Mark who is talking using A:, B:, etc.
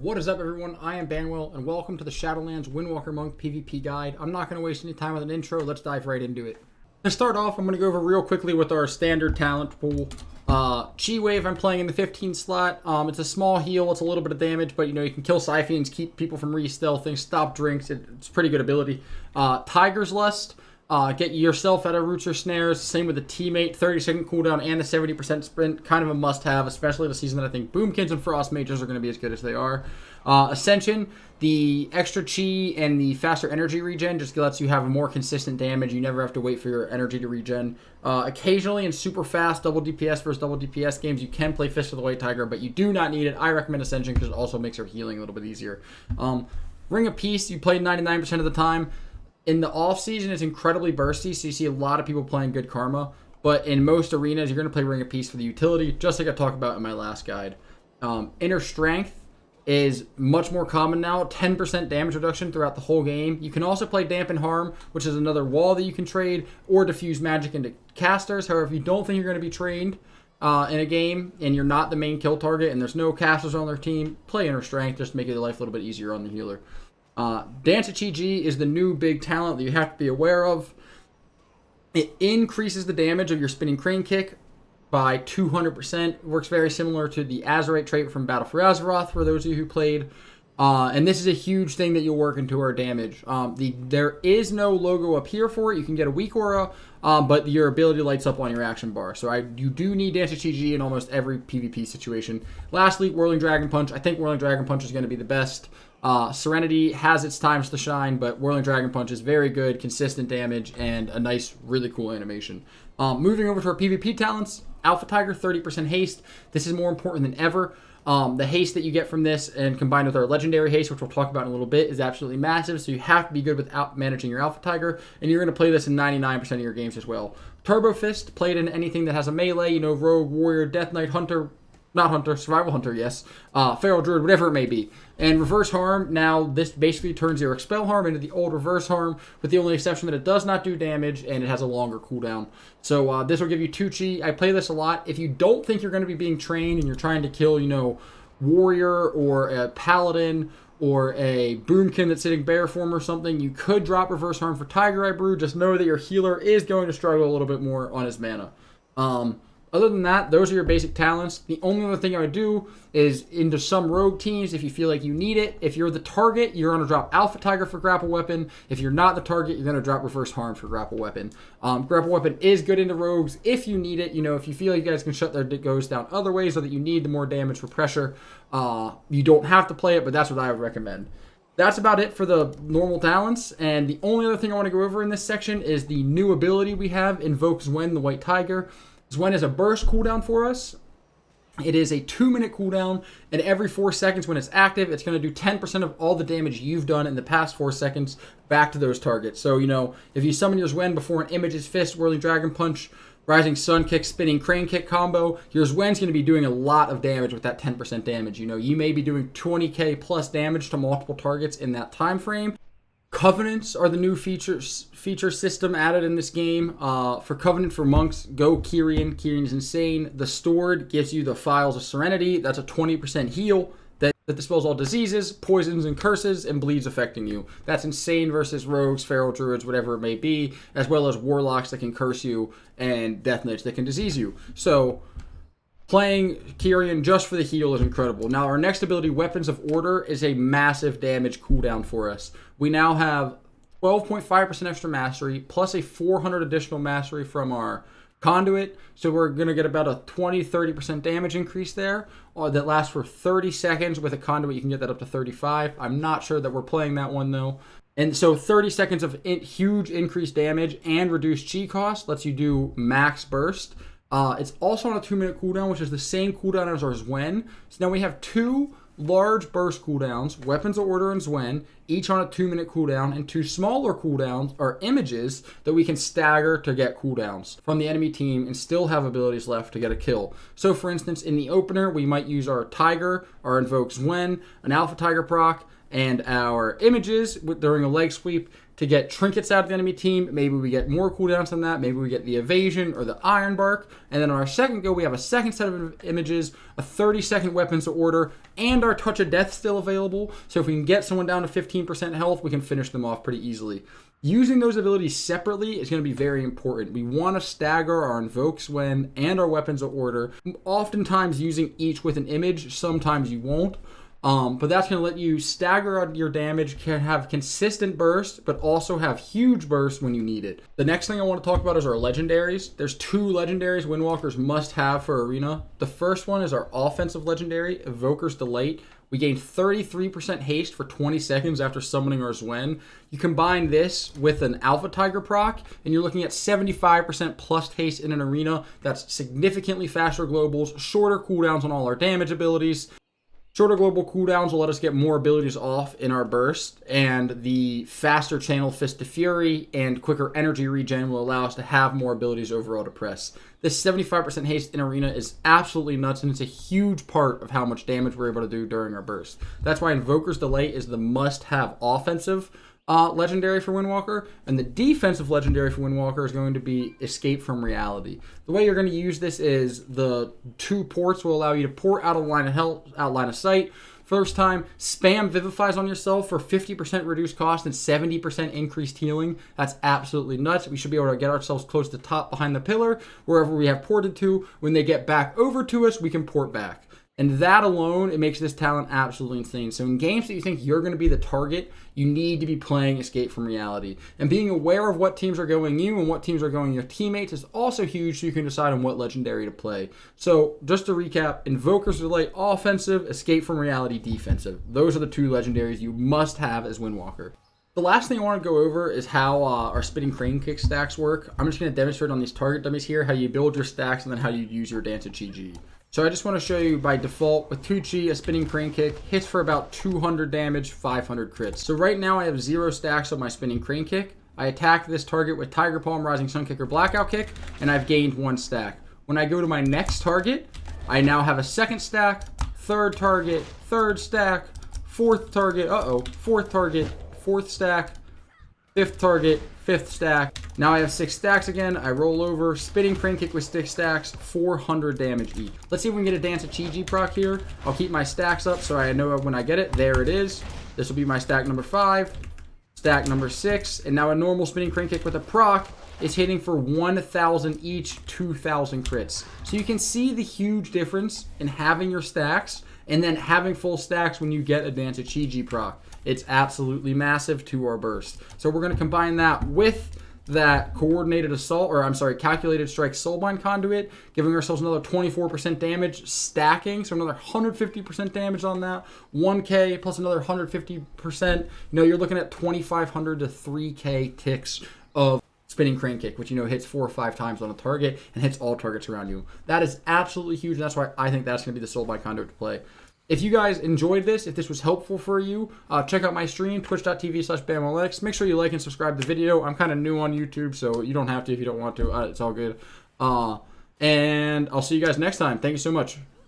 A: What is up, everyone? I am Banwell, and welcome to the Shadowlands Windwalker Monk PvP guide. I'm not going to waste any time with an intro. Let's dive right into it. To start off, I'm going to go over real quickly with our standard talent pool. Chi Wave, I'm playing in the 15 slot. It's a small heal. It's a little bit of damage, but you can kill Siphons, keep people from re-stealthing, stop drinks. It's a pretty good ability. Tiger's Lust. Get yourself out of roots or snares. Same with the teammate. 30-second cooldown and the 70% sprint. Kind of a must-have, especially the season that I think Boomkins and Frost Mages are going to be as good as they are. Ascension, the extra chi and the faster energy regen just lets you have a more consistent damage. You never have to wait for your energy to regen. Occasionally in super fast double DPS versus double DPS games, you can play Fist of the White Tiger, but you do not need it. I recommend Ascension because it also makes your healing a little bit easier. Ring of Peace, you play 99% of the time. In the off-season, it's incredibly bursty, so you see a lot of people playing Good Karma. But in most arenas, you're going to play Ring of Peace for the utility, just like I talked about in my last guide. Inner Strength is much more common now. 10% damage reduction throughout the whole game. You can also play Dampen Harm, which is another wall that you can trade, or diffuse magic into casters. However, if you don't think you're going to be trained in a game, and you're not the main kill target, and there's no casters on their team, play Inner Strength just to make your life a little bit easier on the healer. Dance Chi is the new big talent that you have to be aware of. It increases the damage of your spinning crane kick by 200%. It works very similar to the Azerite trait from Battle for Azeroth, for those of you who played. And this is a huge thing that you'll work into our damage. There is no logo up here for it. You can get a weak aura, but your ability lights up on your action bar. So you do need Dance Chi in almost every PvP situation. Lastly, Whirling Dragon Punch. I think Whirling Dragon Punch is going to be the best. Serenity has its times to shine, but Whirling Dragon Punch is very good, consistent damage, and a nice, really cool animation. Moving over to our PvP talents, Alpha Tiger, 30% haste. This is more important than ever. The haste that you get from this, and combined with our legendary haste, which we'll talk about in a little bit, is absolutely massive. So you have to be good with managing your Alpha Tiger, and you're going to play this in 99% of your games as well. Turbo Fist, played in anything that has a melee, Rogue, Warrior, Death Knight, Hunter, not Hunter, Survival Hunter, yes, Feral Druid, whatever it may be. And Reverse Harm, now this basically turns your Expel Harm into the old Reverse Harm, with the only exception that it does not do damage, and it has a longer cooldown. So this will give you 2 chi. I play this a lot. If you don't think you're going to be being trained, and you're trying to kill, Warrior, or a Paladin, or a Boomkin that's sitting bear form or something, you could drop Reverse Harm for Tiger Eye Brew. Just know that your healer is going to struggle a little bit more on his mana. Other than that, those are your basic talents. The only other thing I would do is into some rogue teams, if you feel like you need it. If you're the target, you're going to drop Alpha Tiger for Grapple Weapon. If you're not the target, you're going to drop Reverse Harm for Grapple Weapon. Grapple Weapon is good into rogues if you need it. If you feel like you guys can shut their goes down other ways, so that you need the more damage for pressure, you don't have to play it, but that's what I would recommend. That's about it for the normal talents, and the only other thing I want to go over in this section is the new ability we have, Invoke Zwen, the White Tiger. Zwen is a burst cooldown for us. It is a 2-minute cooldown, and every 4 seconds when it's active, it's going to do 10% of all the damage you've done in the past 4 seconds back to those targets. So, if you summon your Zwen before an Image's Fist, Whirling Dragon Punch, Rising Sun Kick, Spinning Crane Kick combo, your Zwen's going to be doing a lot of damage with that 10% damage. You may be doing 20k plus damage to multiple targets in that time frame. Covenants are the new feature system added in this game. For Covenant for monks, go Kyrian. Kyrian's insane. The Stored gives you the Files of Serenity. That's a 20% heal that dispels all diseases, poisons, and curses, and bleeds affecting you. That's insane versus rogues, feral druids, whatever it may be, as well as warlocks that can curse you, and death knights that can disease you. So playing Kyrian just for the heal is incredible. Now, our next ability, Weapons of Order, is a massive damage cooldown for us. We now have 12.5% extra mastery, plus a 400 additional mastery from our Conduit. So we're going to get about a 20-30% damage increase there. That lasts for 30 seconds. With a Conduit, you can get that up to 35. I'm not sure that we're playing that one, though. And so 30 seconds of huge increased damage and reduced chi cost lets you do max burst. It's also on a 2-minute cooldown, which is the same cooldown as our Zwen. So now we have 2 large burst cooldowns, Weapons of Order and Zwen, each on a 2-minute cooldown, and 2 smaller cooldowns are images that we can stagger to get cooldowns from the enemy team and still have abilities left to get a kill. So for instance, in the opener, we might use our Tiger, our Invoke Zwen, an Alpha Tiger proc, and our images during a leg sweep to get trinkets out of the enemy team. Maybe we get more cooldowns than that. Maybe we get the evasion or the iron bark. And then on our second go, we have a second set of images, a 30-second weapons to order, and our touch of death still available. So if we can get someone down to 15% health, we can finish them off pretty easily. Using those abilities separately is going to be very important. We want to stagger our invokes when and our weapons of order. Oftentimes using each with an image, sometimes you won't. But that's going to let you stagger out your damage, can have consistent burst, but also have huge burst when you need it. The next thing I want to talk about is our legendaries. There's 2 legendaries Windwalkers must have for Arena. The first one is our offensive legendary, Evoker's Delight. We gain 33% haste for 20 seconds after summoning our Zwen. You combine this with an Alpha Tiger proc, and you're looking at 75% plus haste in an arena. That's significantly faster globals, shorter cooldowns on all our damage abilities. Shorter global cooldowns will let us get more abilities off in our burst, and the faster channel Fist of Fury and quicker energy regen will allow us to have more abilities overall to press. This 75% haste in arena is absolutely nuts, and it's a huge part of how much damage we're able to do during our burst. That's why Invoker's Delay is the must-have offensive legendary for Windwalker, and the defensive legendary for Windwalker is going to be Escape from Reality. The way you're going to use this is the 2 ports will allow you to port out of line of sight. First time, spam Vivifies on yourself for 50% reduced cost and 70% increased healing. That's absolutely nuts. We should be able to get ourselves close to the top behind the pillar, wherever we have ported to. When they get back over to us, we can port back. And that alone, it makes this talent absolutely insane. So in games that you think you're going to be the target, you need to be playing Escape from Reality. And being aware of what teams are going you and what teams are going your teammates is also huge, so you can decide on what legendary to play. So just to recap, Invoker's Delay offensive, Escape from Reality defensive. Those are the 2 legendaries you must have as Windwalker. The last thing I want to go over is how our Spinning Crane Kick stacks work. I'm just going to demonstrate on these target dummies here how you build your stacks and then how you use your Dance of Chi-Ji. So I just want to show you by default with 2 Chi, a Spinning Crane Kick hits for about 200 damage, 500 crits. So right now I have 0 stacks of my Spinning Crane Kick. I attack this target with Tiger Palm, Rising Sun Kick, or Blackout Kick, and I've gained 1 stack. When I go to my next target, I now have a 2nd stack, 3rd target, 3rd stack, 4th target, 4th target, 4th stack, 5th target, 5th stack. Now I have 6 stacks again. I roll over, Spinning Crane Kick with 6 stacks, 400 damage each. Let's see if we can get a Dance of Chi-Ji proc here. I'll keep my stacks up so I know when I get it. There it is. This will be my stack number 5, stack number 6, and now a normal Spinning Crane Kick with a proc is hitting for 1,000 each, 2,000 crits. So you can see the huge difference in having your stacks and then having full stacks when you get a Dance of Chi-Ji proc. It's absolutely massive to our burst. So we're going to combine that with that coordinated assault, or I'm sorry, calculated strike soulbind conduit, giving ourselves another 24% damage, stacking, so another 150% damage on that, 1k plus another 150%. You know, you're looking at 2,500 to 3k ticks of Spinning Crane Kick, which, you know, hits 4 or 5 times on a target and hits all targets around you. That is absolutely huge, and that's why I think that's going to be the soulbind conduit to play. If you guys enjoyed this, if this was helpful for you, check out my stream, twitch.tv/BamWellX. Make sure you like and subscribe to the video. I'm kind of new on YouTube, so you don't have to if you don't want to. It's all good. And I'll see you guys next time. Thank you so much.